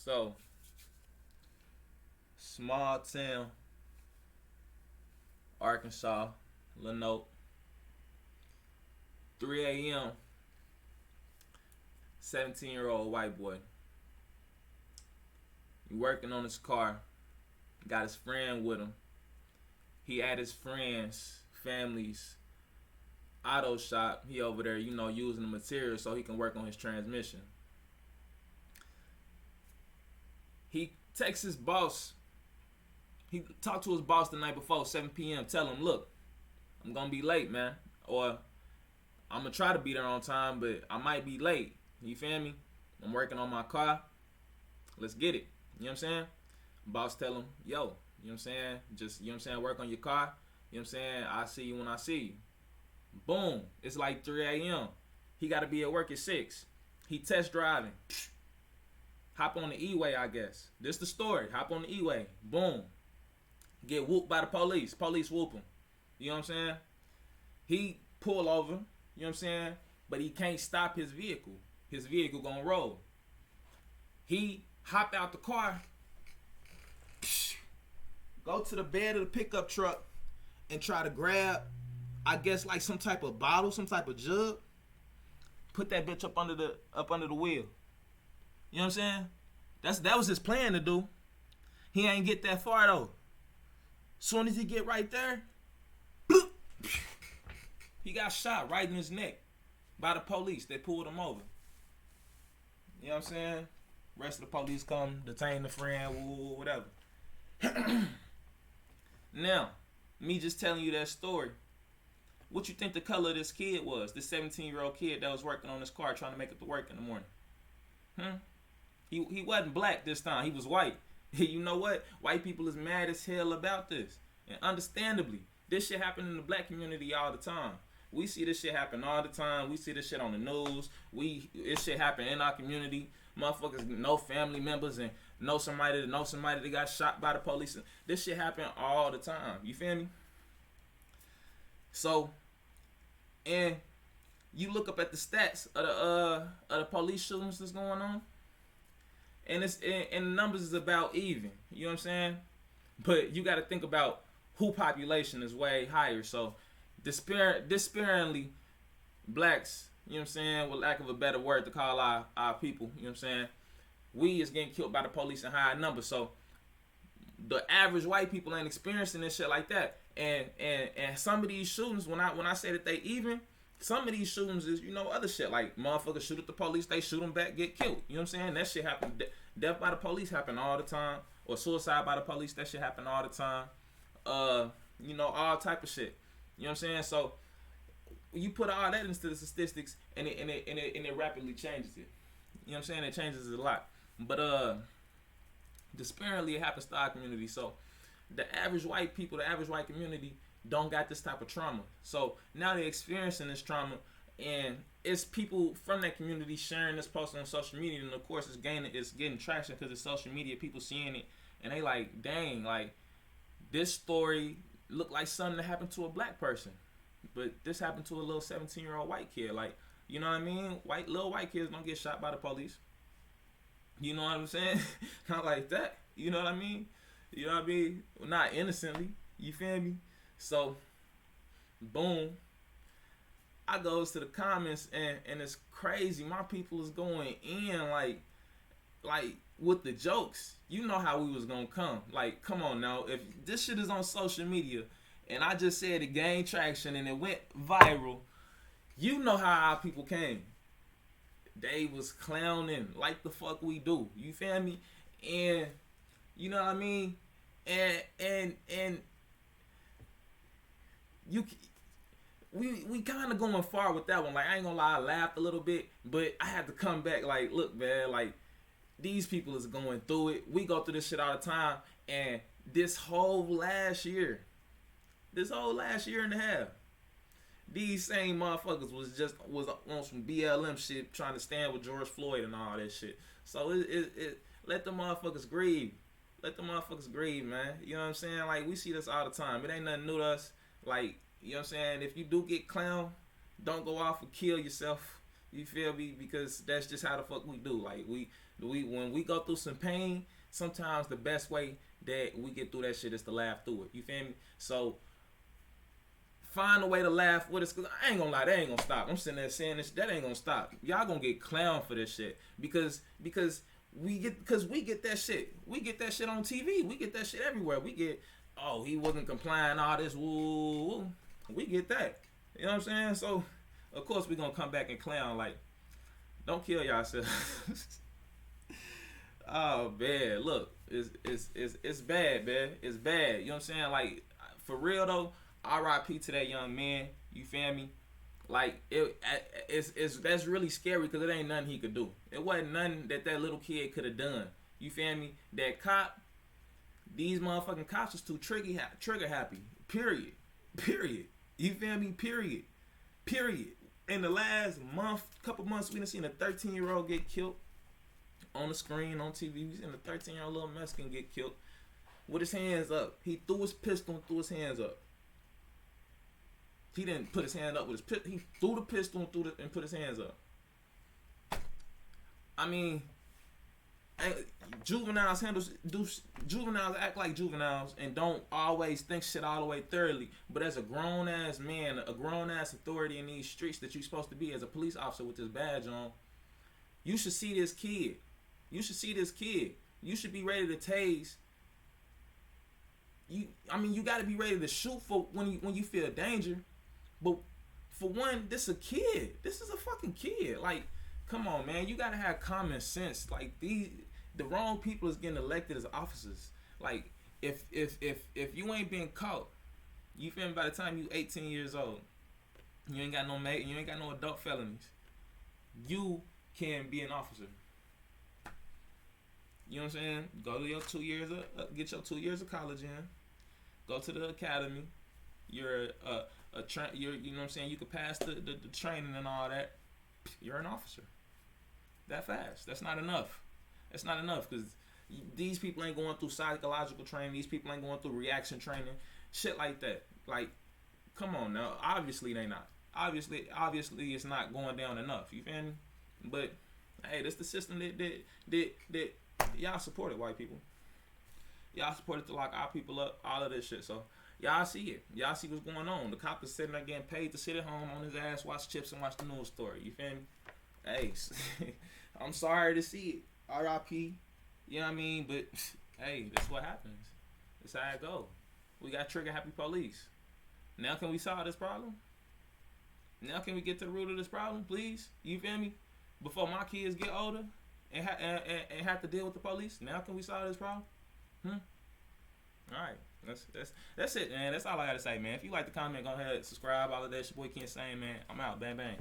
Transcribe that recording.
So, small town, Arkansas, Lonoke, 3 a.m., 17-year-old white boy. He working on his car, got his friend with him. He at his friend's family's auto shop. He over there, using the material so he can work on his transmission. He texts his boss. He talked to his boss the night before, 7 p.m. Tell him, look, I'm going to be late, man. Or I'm going to try to be there on time, but I might be late. You feel me? I'm working on my car. Let's get it. You know what I'm saying? Boss tell him, yo, you know what I'm saying? Just, you know what I'm saying, work on your car. You know what I'm saying? I see you when I see you. Boom. It's like 3 a.m. He got to be at work at 6. He test driving. Hop on the E-way, I guess. This the story. Hop on the E-way. Boom. Get whooped by the police. Police whoop him. You know what I'm saying? He pull over. You know what I'm saying? But he can't stop his vehicle. His vehicle gonna roll. He hop out the car. Go to the bed of the pickup truck and try to grab, I guess, like some type of bottle, some type of jug. Put that bitch up under the wheel. You know what I'm saying? That was his plan to do. He ain't get that far though. Soon as he get right there, bloop, he got shot right in his neck by the police. They pulled him over. You know what I'm saying? Rest of the police come, detain the friend, whatever. Now, me just telling you that story. What you think the color of this kid was? This 17-year-old kid that was working on his car trying to make it to work in the morning. He wasn't black this time. He was white. You know what? White people is mad as hell about this. And understandably, this shit happen in the black community all the time. We see this shit happen all the time. We see this shit on the news. This shit happen in our community. Motherfuckers know family members and know somebody that got shot by the police. This shit happen all the time. You feel me? So, and you look up at the stats of the police shootings that's going on, and the numbers is about even. You know what I'm saying? But you got to think about who population is way higher. So, disparingly, blacks, you know what I'm saying, with lack of a better word to call our people, you know what I'm saying, we is getting killed by the police in high numbers. So the average white people ain't experiencing this shit like that. And some of these shootings, when I say that they even, some of these shootings is, other shit. Like motherfuckers shoot at the police, they shoot them back, get killed. You know what I'm saying? That shit happen. Death by the police happen all the time. Or suicide by the police, that shit happen all the time. All type of shit. You know what I'm saying? So you put all that into the statistics, and it rapidly changes it. You know what I'm saying? It changes it a lot. But disparately, it happens to our community. So the average white people, the average white community, don't got this type of trauma. So now they're experiencing this trauma, and it's people from that community sharing this post on social media, and of course it's getting traction because it's social media. People seeing it, and they like, dang, like this story looked like something that happened to a black person. But this happened to a little 17-year-old white kid. Like, you know what I mean? Little white kids don't get shot by the police. You know what I'm saying? Not like that. You know what I mean? You know what I mean? Well, not innocently. You feel me? So, boom. I goes to the comments and it's crazy. My people is going in like with the jokes. You know how we was gonna come. Like, come on now. If this shit is on social media, and I just said it gained traction and it went viral, you know how our people came. They was clowning like the fuck we do. You feel me? And you know what I mean? And we kind of going far with that one. Like, I ain't gonna lie, I laughed a little bit, but I had to come back. Like, look, man, like these people is going through it. We go through this shit all the time, and this whole last year and a half, these same motherfuckers was on some BLM shit, trying to stand with George Floyd and all that shit. So it let the motherfuckers grieve. Let the motherfuckers grieve, man. You know what I'm saying? Like, we see this all the time. It ain't nothing new to us. Like, you know what I'm saying? If you do get clowned, don't go off and kill yourself. You feel me? Because that's just how the fuck we do. Like we when we go through some pain, sometimes the best way that we get through that shit is to laugh through it. You feel me? So find a way to laugh with us, cause I ain't gonna lie, that ain't gonna stop. I'm sitting there saying this, that ain't gonna stop. Y'all gonna get clowned for this shit because we get that shit. We get that shit on TV. We get that shit everywhere. We get, oh, he wasn't complying, all this woo. We get that. You know what I'm saying? So of course we gonna come back and clown like, don't kill yourself. Oh man, look, it's bad, man. It's bad. You know what I'm saying? Like for real though. R.I.P. to that young man. You feel me? Like it's that's really scary because it ain't nothing he could do. It wasn't nothing that little kid could have done. You feel me? That cop, these motherfucking cops is too trigger happy. Period. You feel me? Period. In the last couple months, we done seen a 13-year-old get killed on the screen on TV. We seen a 13-year-old little Mexican get killed with his hands up. He threw his pistol and threw his hands up. He didn't put his hand up with his pistol. He threw the pistol and put his hands up. I mean, juveniles act like juveniles and don't always think shit all the way thoroughly. But as a grown ass man, a grown ass authority in these streets that you're supposed to be as a police officer with this badge on, you should see this kid. You should be ready to tase. You got to be ready to shoot for when you feel danger. But for one, this is a kid. This is a fucking kid. Like, come on, man. You gotta have common sense. Like the wrong people is getting elected as officers. Like, if you ain't been caught, you feel me? By the time you 18 years old, you ain't got no adult felonies. You can be an officer. You know what I'm saying? Go to your 2 years get your 2 years of college in. Go to the academy. You're you know what I'm saying? You could pass the training and all that. You're an officer. That fast. That's not enough. That's not enough because these people ain't going through psychological training. These people ain't going through reaction training. Shit like that. Like, come on now. Obviously they not. Obviously it's not going down enough. You feel me? But hey, that's the system that y'all supported, white people. Y'all supported to lock our people up. All of this shit. So. Y'all see it. Y'all see what's going on. The cop is sitting there getting paid to sit at home on his ass, watch chips, and watch the news story. You feel me? Hey, I'm sorry to see it. R.I.P. You know what I mean? But, hey, that's what happens. That's how it go. We got trigger-happy police. Now can we solve this problem? Now can we get to the root of this problem, please? You feel me? Before my kids get older and have to deal with the police, now can we solve this problem? All right. That's it, man. That's all I gotta say, man. If you like the comment, go ahead, subscribe, all of that. It's your boy Ken saying, man. I'm out. Bang, bang.